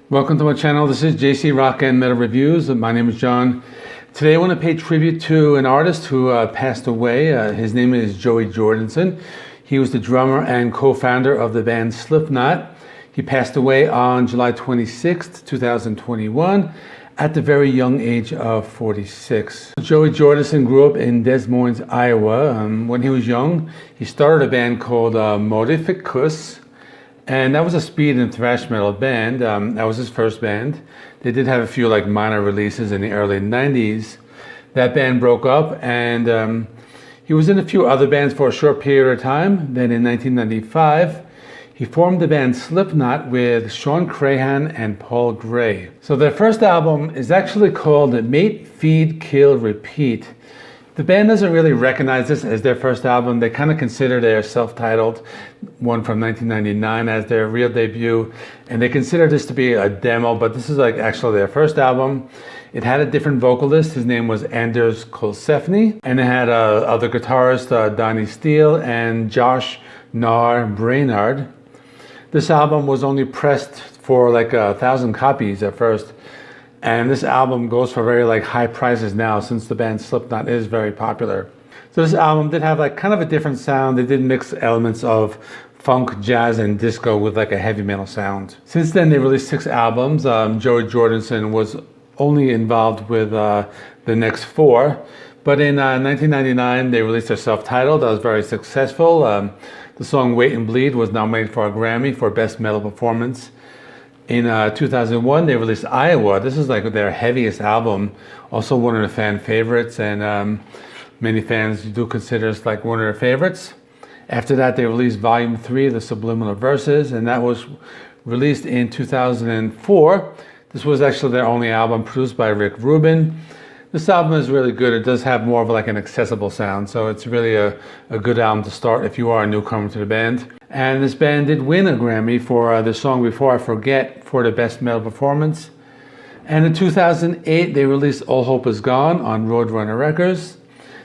Welcome to my channel. This is JC Rock and Metal Reviews. My name is John. Today I want to pay tribute to an artist who passed away. His name is Joey Jordinson. He was the drummer and co-founder of the band Slipknot. He passed away on July 26th, 2021 at the very young age of 46. Joey Jordinson grew up in Des Moines, Iowa. When he was young, he started a band called Modifidious. And that was a speed and thrash metal band. That was his first band. They did have a few minor releases in the early 90s. That band broke up, and he was in a few other bands for a short period of time. Then in 1995, he formed the band Slipknot with Sean Crahan and Paul Gray. So their first album is actually called Mate, Feed, Kill, Repeat. The band doesn't really recognize this as their first album. They kind of consider their self-titled one from 1999 as their real debut, and they consider this to be a demo, but this is actually their first album. It had a different vocalist. His name was Anders Kolsefni, and it had other guitarist Donnie Steele and Josh Nar Brainard. This album was only pressed for 1,000 copies at first. And this album goes for very high prices now, since the band Slipknot is very popular. So this album did have kind of a different sound. They did mix elements of funk, jazz, and disco with a heavy metal sound. Since then, they released 6 albums. Joey Jordinson was only involved with the next 4. But in 1999, they released their self-titled. That was very successful. The song Wait and Bleed was nominated for a Grammy for Best Metal Performance. In 2001, they released Iowa. This is their heaviest album, also one of the fan favorites, and many fans do consider this one of their favorites. After that, they released Volume 3, The Subliminal Verses, and that was released in 2004. This was actually their only album, produced by Rick Rubin. This album is really good. It does have more of an accessible sound, so it's really a good album to start if you are a newcomer to the band. And this band did win a Grammy for the song Before I Forget for the Best Metal Performance. And in 2008, they released All Hope Is Gone on Roadrunner Records.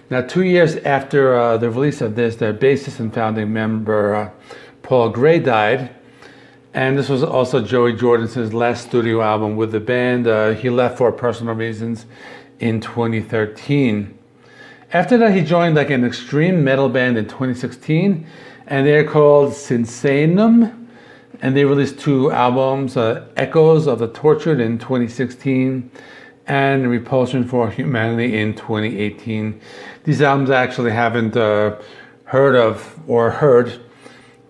Now, 2 years after the release of this, their bassist and founding member Paul Gray died. And this was also Joey Jordinson's last studio album with the band. He left for personal reasons in 2013. After that, he joined an extreme metal band in 2016, and they're called Sinsaenum, and they released 2 albums, Echoes of the Tortured in 2016 and Repulsion for Humanity in 2018. These albums I actually haven't heard of or heard,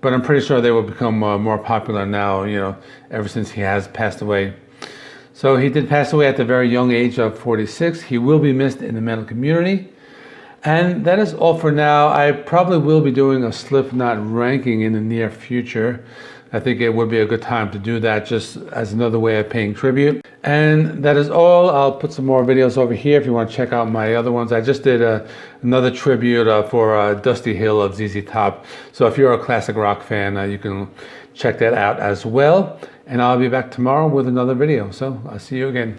but I'm pretty sure they will become more popular now, ever since he has passed away. So he did pass away at the very young age of 46. He will be missed in the metal community. And that is all for now. I probably will be doing a Slipknot ranking in the near future. I think it would be a good time to do that, just as another way of paying tribute. And that is all. I'll put some more videos over here if you want to check out my other ones. I just did another tribute for Dusty Hill of ZZ Top. So if you're a classic rock fan, you can check that out as well. And I'll be back tomorrow with another video. So I'll see you again.